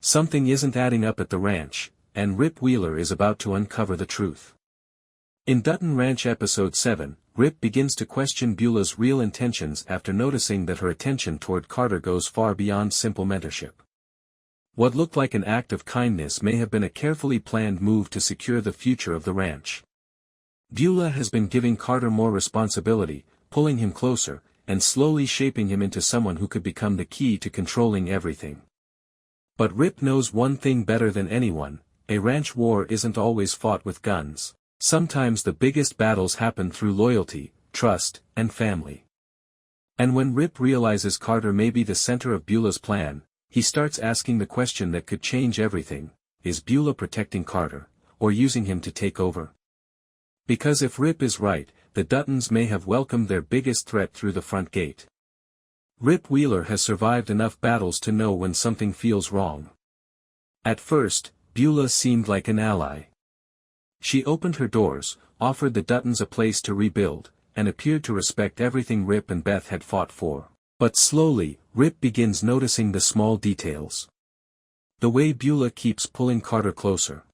Something isn't adding up at the ranch, and Rip Wheeler is about to uncover the truth. In Dutton Ranch Episode 7, Rip begins to question Beulah's real intentions after noticing that her attention toward Carter goes far beyond simple mentorship. What looked like an act of kindness may have been a carefully planned move to secure the future of the ranch. Beulah has been giving Carter more responsibility, pulling him closer, and slowly shaping him into someone who could become the key to controlling everything. But Rip knows one thing better than anyone: a ranch war isn't always fought with guns. Sometimes the biggest battles happen through loyalty, trust, and family. And when Rip realizes Carter may be the center of Beulah's plan, he starts asking the question that could change everything: is Beulah protecting Carter, or using him to take over? Because if Rip is right, the Duttons may have welcomed their biggest threat through the front gate. Rip Wheeler has survived enough battles to know when something feels wrong. At first, Beulah seemed like an ally. She opened her doors, offered the Duttons a place to rebuild, and appeared to respect everything Rip and Beth had fought for. But slowly, Rip begins noticing the small details. The way Beulah keeps pulling Carter closer.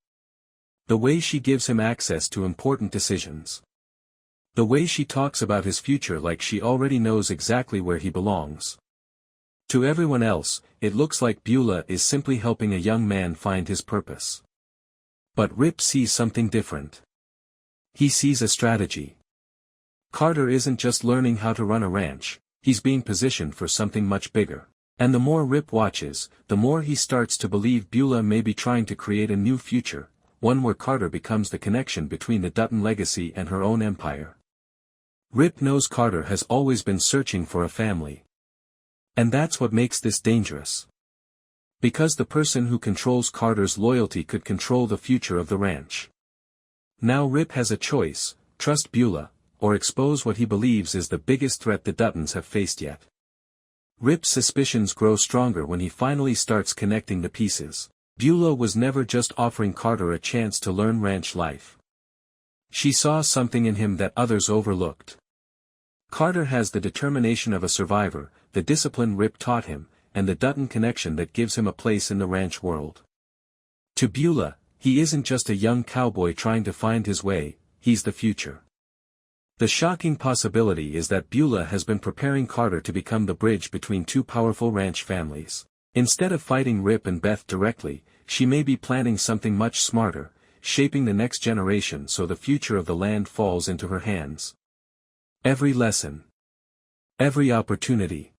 The way she gives him access to important decisions. The way she talks about his future like she already knows exactly where he belongs. To everyone else, it looks like Beulah is simply helping a young man find his purpose. But Rip sees something different. He sees a strategy. Carter isn't just learning how to run a ranch, he's being positioned for something much bigger. And the more Rip watches, the more he starts to believe Beulah may be trying to create a new future, one where Carter becomes the connection between the Dutton legacy and her own empire. Rip knows Carter has always been searching for a family. And that's what makes this dangerous. Because the person who controls Carter's loyalty could control the future of the ranch. Now Rip has a choice: trust Beulah, or expose what he believes is the biggest threat the Duttons have faced yet. Rip's suspicions grow stronger when he finally starts connecting the pieces. Beulah was never just offering Carter a chance to learn ranch life. She saw something in him that others overlooked. Carter has the determination of a survivor, the discipline Rip taught him, and the Dutton connection that gives him a place in the ranch world. To Beulah, he isn't just a young cowboy trying to find his way, he's the future. The shocking possibility is that Beulah has been preparing Carter to become the bridge between two powerful ranch families. Instead of fighting Rip and Beth directly, she may be planning something much smarter, shaping the next generation so the future of the land falls into her hands. Every lesson. Every opportunity.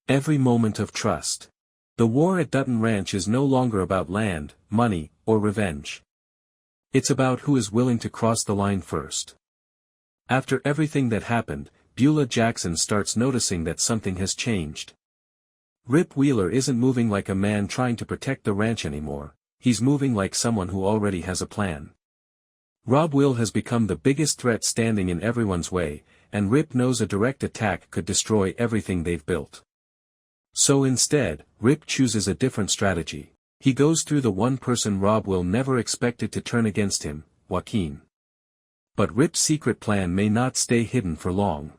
Every moment of trust. The war at Dutton Ranch is no longer about land, money, or revenge. It's about who is willing to cross the line first. After everything that happened, Beulah Jackson starts noticing that something has changed. Rip Wheeler isn't moving like a man trying to protect the ranch anymore, he's moving like someone who already has a plan. Rob Will has become the biggest threat standing in everyone's way, and Rip knows a direct attack could destroy everything they've built. So instead, Rip chooses a different strategy. He goes through the one person Rob Will never expected to turn against him, Joaquin. But Rip's secret plan may not stay hidden for long.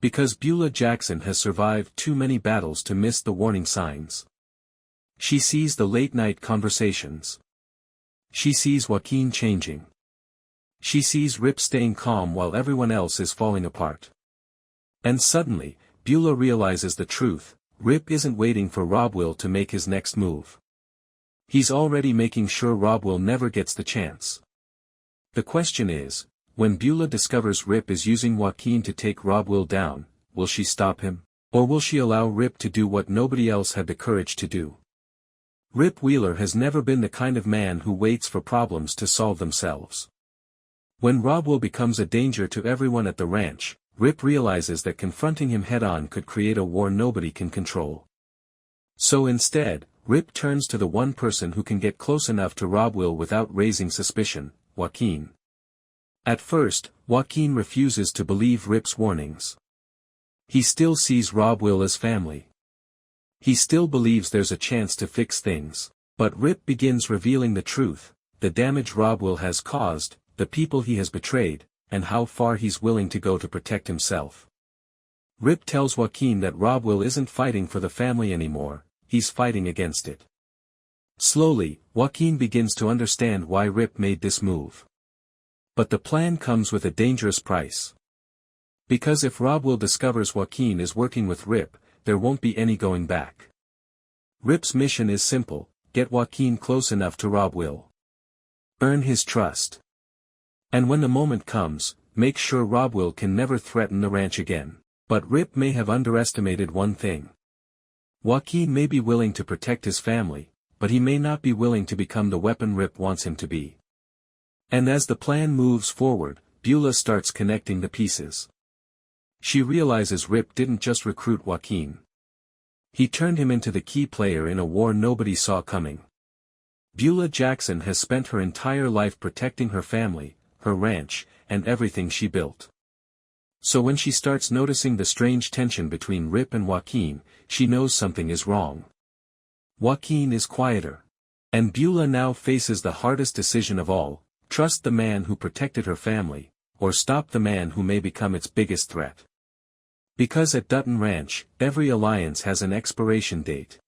Because Beulah Jackson has survived too many battles to miss the warning signs. She sees the late-night conversations. She sees Joaquin changing. She sees Rip staying calm while everyone else is falling apart. And suddenly, Beulah realizes the truth: Rip isn't waiting for Rob Will to make his next move. He's already making sure Rob Will never gets the chance. The question is, when Beulah discovers Rip is using Joaquin to take Rob Will down, will she stop him? Or will she allow Rip to do what nobody else had the courage to do? Rip Wheeler has never been the kind of man who waits for problems to solve themselves. When Rob Will becomes a danger to everyone at the ranch, Rip realizes that confronting him head-on could create a war nobody can control. So instead, Rip turns to the one person who can get close enough to Rob Will without raising suspicion: Joaquin. At first, Joaquin refuses to believe Rip's warnings. He still sees Rob Will as family. He still believes there's a chance to fix things. But Rip begins revealing the truth: the damage Rob Will has caused, the people he has betrayed, and how far he's willing to go to protect himself. Rip tells Joaquin that Rob Will isn't fighting for the family anymore, he's fighting against it. Slowly, Joaquin begins to understand why Rip made this move. But the plan comes with a dangerous price. Because if Rob Will discovers Joaquin is working with Rip, there won't be any going back. Rip's mission is simple: get Joaquin close enough to Rob Will. Earn his trust. And when the moment comes, make sure Rob Will can never threaten the ranch again. But Rip may have underestimated one thing. Joaquin may be willing to protect his family, but he may not be willing to become the weapon Rip wants him to be. And as the plan moves forward, Beulah starts connecting the pieces. She realizes Rip didn't just recruit Joaquin. He turned him into the key player in a war nobody saw coming. Beulah Jackson has spent her entire life protecting her family, her ranch, and everything she built. So when she starts noticing the strange tension between Rip and Joaquin, she knows something is wrong. Joaquin is quieter. And Beulah now faces the hardest decision of all: trust the man who protected her family, or stop the man who may become its biggest threat. Because at Dutton Ranch, every alliance has an expiration date.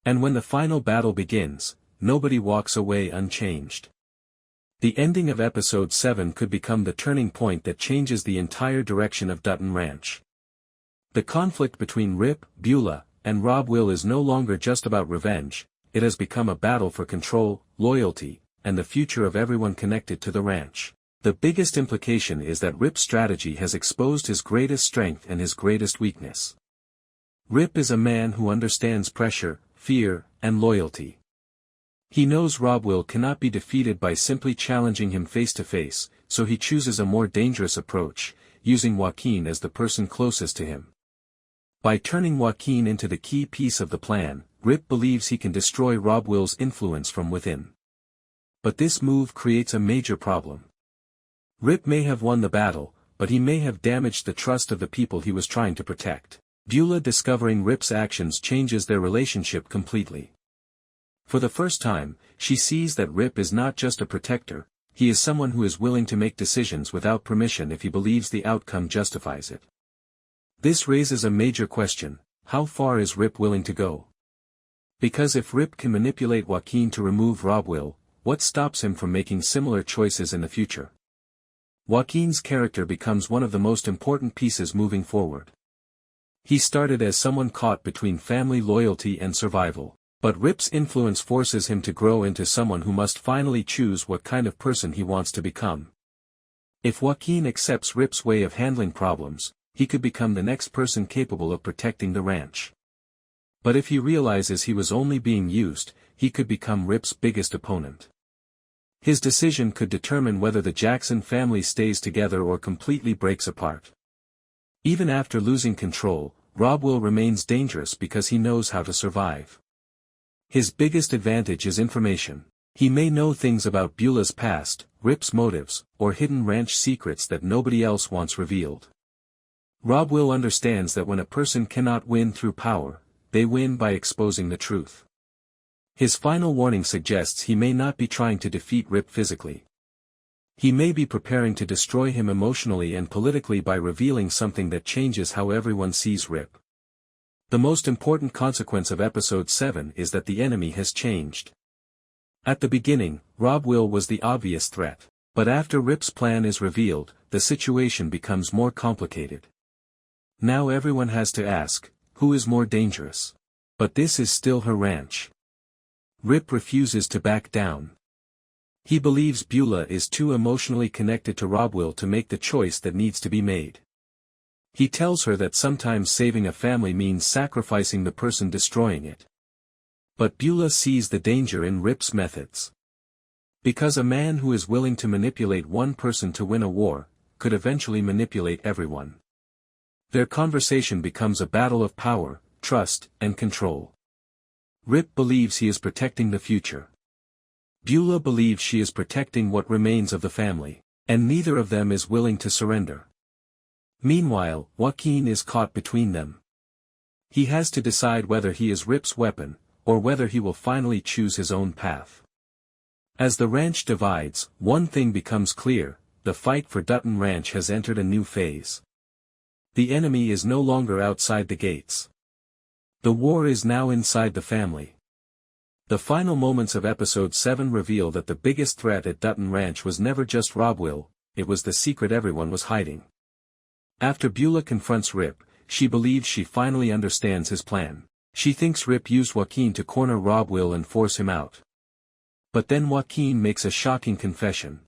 And when the final battle begins, nobody walks away unchanged. The ending of episode 7 could become the turning point that changes the entire direction of Dutton Ranch. The conflict between Rip, Beulah, and Rob Will is no longer just about revenge, it has become a battle for control, loyalty, and the future of everyone connected to the ranch. The biggest implication is that Rip's strategy has exposed his greatest strength and his greatest weakness. Rip is a man who understands pressure, fear, and loyalty. He knows Rob Will cannot be defeated by simply challenging him face to face, so he chooses a more dangerous approach, using Joaquin as the person closest to him. By turning Joaquin into the key piece of the plan, Rip believes he can destroy Rob Will's influence from within. But this move creates a major problem. Rip may have won the battle, but he may have damaged the trust of the people he was trying to protect. Beulah discovering Rip's actions changes their relationship completely. For the first time, she sees that Rip is not just a protector, he is someone who is willing to make decisions without permission if he believes the outcome justifies it. This raises a major question: how far is Rip willing to go? Because if Rip can manipulate Joaquin to remove Rob Will, what stops him from making similar choices in the future? Joaquin's character becomes one of the most important pieces moving forward. He started as someone caught between family loyalty and survival. But Rip's influence forces him to grow into someone who must finally choose what kind of person he wants to become. If Joaquin accepts Rip's way of handling problems, he could become the next person capable of protecting the ranch. But if he realizes he was only being used, he could become Rip's biggest opponent. His decision could determine whether the Jackson family stays together or completely breaks apart. Even after losing control, Rob Will remains dangerous because he knows how to survive. His biggest advantage is information. He may know things about Beulah's past, Rip's motives, or hidden ranch secrets that nobody else wants revealed. Rob Will understands that when a person cannot win through power, they win by exposing the truth. His final warning suggests he may not be trying to defeat Rip physically. He may be preparing to destroy him emotionally and politically by revealing something that changes how everyone sees Rip. The most important consequence of episode 7 is that the enemy has changed. At the beginning, Rob Will was the obvious threat, but after Rip's plan is revealed, the situation becomes more complicated. Now everyone has to ask, who is more dangerous? But this is still her ranch. Rip refuses to back down. He believes Beulah is too emotionally connected to Rob Will to make the choice that needs to be made. He tells her that sometimes saving a family means sacrificing the person destroying it. But Beulah sees the danger in Rip's methods. Because a man who is willing to manipulate one person to win a war, could eventually manipulate everyone. Their conversation becomes a battle of power, trust, and control. Rip believes he is protecting the future. Beulah believes she is protecting what remains of the family, and neither of them is willing to surrender. Meanwhile, Joaquin is caught between them. He has to decide whether he is Rip's weapon, or whether he will finally choose his own path. As the ranch divides, one thing becomes clear: the fight for Dutton Ranch has entered a new phase. The enemy is no longer outside the gates. The war is now inside the family. The final moments of episode 7 reveal that the biggest threat at Dutton Ranch was never just Rob Will, it was the secret everyone was hiding. After Beulah confronts Rip, she believes she finally understands his plan. She thinks Rip used Joaquin to corner Rob Will and force him out. But then Joaquin makes a shocking confession.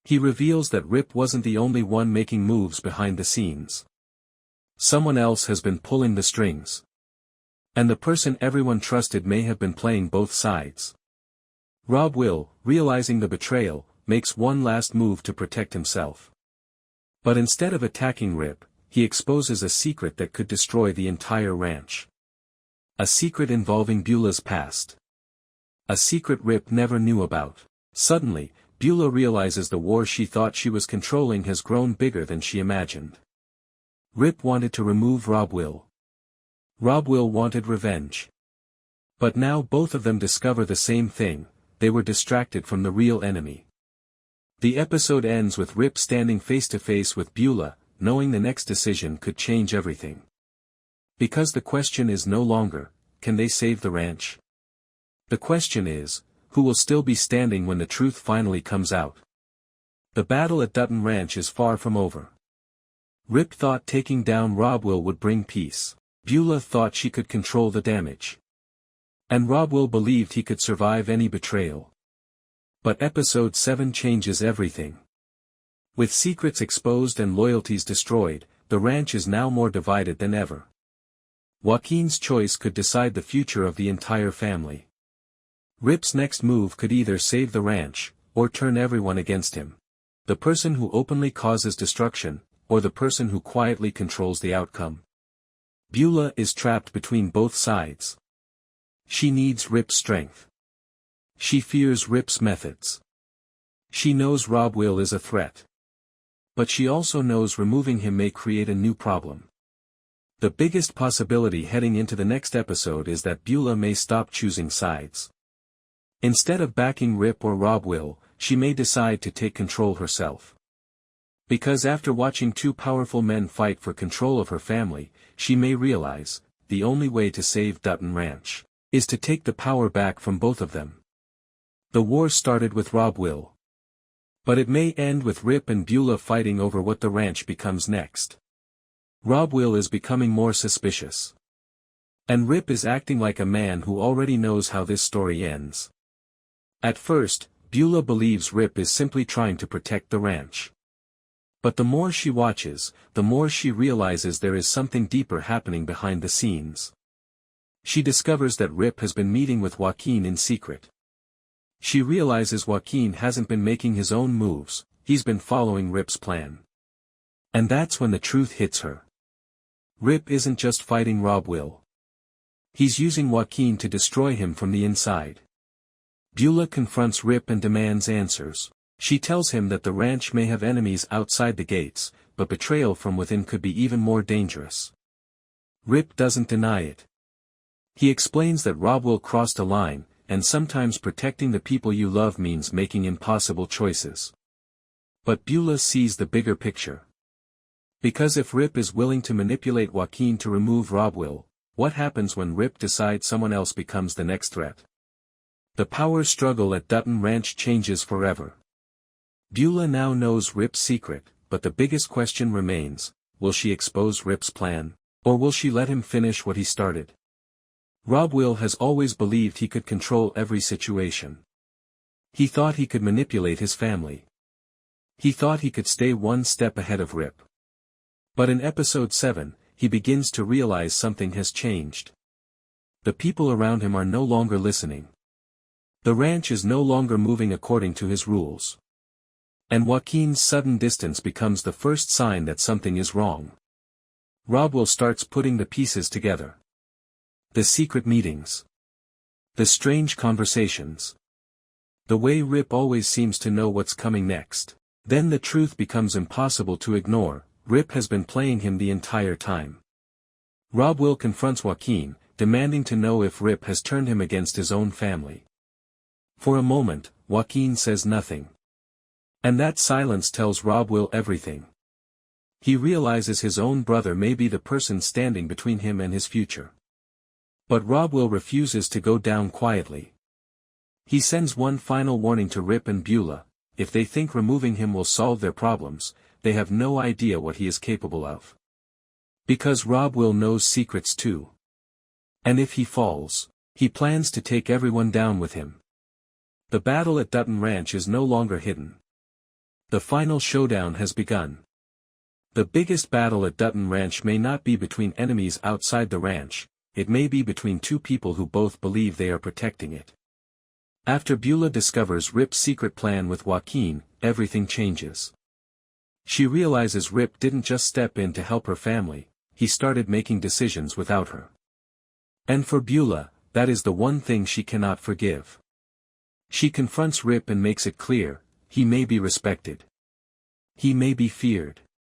He reveals that Rip wasn't the only one making moves behind the scenes. Someone else has been pulling the strings. And the person everyone trusted may have been playing both sides. Rob Will, realizing the betrayal, makes one last move to protect himself. But instead of attacking Rip, he exposes a secret that could destroy the entire ranch. A secret involving Beulah's past. A secret Rip never knew about. Suddenly, Beulah realizes the war she thought she was controlling has grown bigger than she imagined. Rip wanted to remove Rob Will. Rob Will wanted revenge. But now both of them discover the same thing, they were distracted from the real enemy. The episode ends with Rip standing face to face with Beulah, knowing the next decision could change everything. Because the question is no longer, can they save the ranch? The question is, who will still be standing when the truth finally comes out? The battle at Dutton Ranch is far from over. Rip thought taking down Rob Will would bring peace. Beulah thought she could control the damage. And Rob Will believed he could survive any betrayal. But episode 7 changes everything. With secrets exposed and loyalties destroyed, the ranch is now more divided than ever. Joaquin's choice could decide the future of the entire family. Rip's next move could either save the ranch, or turn everyone against him. The person who openly causes destruction, or the person who quietly controls the outcome. Beulah is trapped between both sides. She needs Rip's strength. She fears Rip's methods. She knows Rob Will is a threat. But she also knows removing him may create a new problem. The biggest possibility heading into the next episode is that Beulah may stop choosing sides. Instead of backing Rip or Rob Will, she may decide to take control herself. Because after watching two powerful men fight for control of her family, she may realize, the only way to save Dutton Ranch, is to take the power back from both of them. The war started with Rob Will. But it may end with Rip and Beulah fighting over what the ranch becomes next. Rob Will is becoming more suspicious. And Rip is acting like a man who already knows how this story ends. At first, Beulah believes Rip is simply trying to protect the ranch. But the more she watches, the more she realizes there is something deeper happening behind the scenes. She discovers that Rip has been meeting with Joaquin in secret. She realizes Joaquin hasn't been making his own moves, he's been following Rip's plan. And that's when the truth hits her. Rip isn't just fighting Rob Will. He's using Joaquin to destroy him from the inside. Beulah confronts Rip and demands answers. She tells him that the ranch may have enemies outside the gates, but betrayal from within could be even more dangerous. Rip doesn't deny it. He explains that Rob Will crossed a line, and sometimes protecting the people you love means making impossible choices. But Beulah sees the bigger picture. Because if Rip is willing to manipulate Joaquin to remove Rob Will, what happens when Rip decides someone else becomes the next threat? The power struggle at Dutton Ranch changes forever. Beulah now knows Rip's secret, but the biggest question remains, will she expose Rip's plan, or will she let him finish what he started? Rob Will has always believed he could control every situation. He thought he could manipulate his family. He thought he could stay one step ahead of Rip. But in episode 7, he begins to realize something has changed. The people around him are no longer listening. The ranch is no longer moving according to his rules. And Joaquin's sudden distance becomes the first sign that something is wrong. Rob Will starts putting the pieces together. The secret meetings. The strange conversations. The way Rip always seems to know what's coming next. Then the truth becomes impossible to ignore, Rip has been playing him the entire time. Rob Will confronts Joaquin, demanding to know if Rip has turned him against his own family. For a moment, Joaquin says nothing. And that silence tells Rob Will everything. He realizes his own brother may be the person standing between him and his future. But Rob Will refuses to go down quietly. He sends one final warning to Rip and Beulah: if they think removing him will solve their problems, they have no idea what he is capable of. Because Rob Will knows secrets too. And if he falls, he plans to take everyone down with him. The battle at Dutton Ranch is no longer hidden. The final showdown has begun. The biggest battle at Dutton Ranch may not be between enemies outside the ranch, it may be between two people who both believe they are protecting it. After Beulah discovers Rip's secret plan with Joaquin, everything changes. She realizes Rip didn't just step in to help her family, he started making decisions without her. And for Beulah, that is the one thing she cannot forgive. She confronts Rip and makes it clear: he may be respected. He may be feared.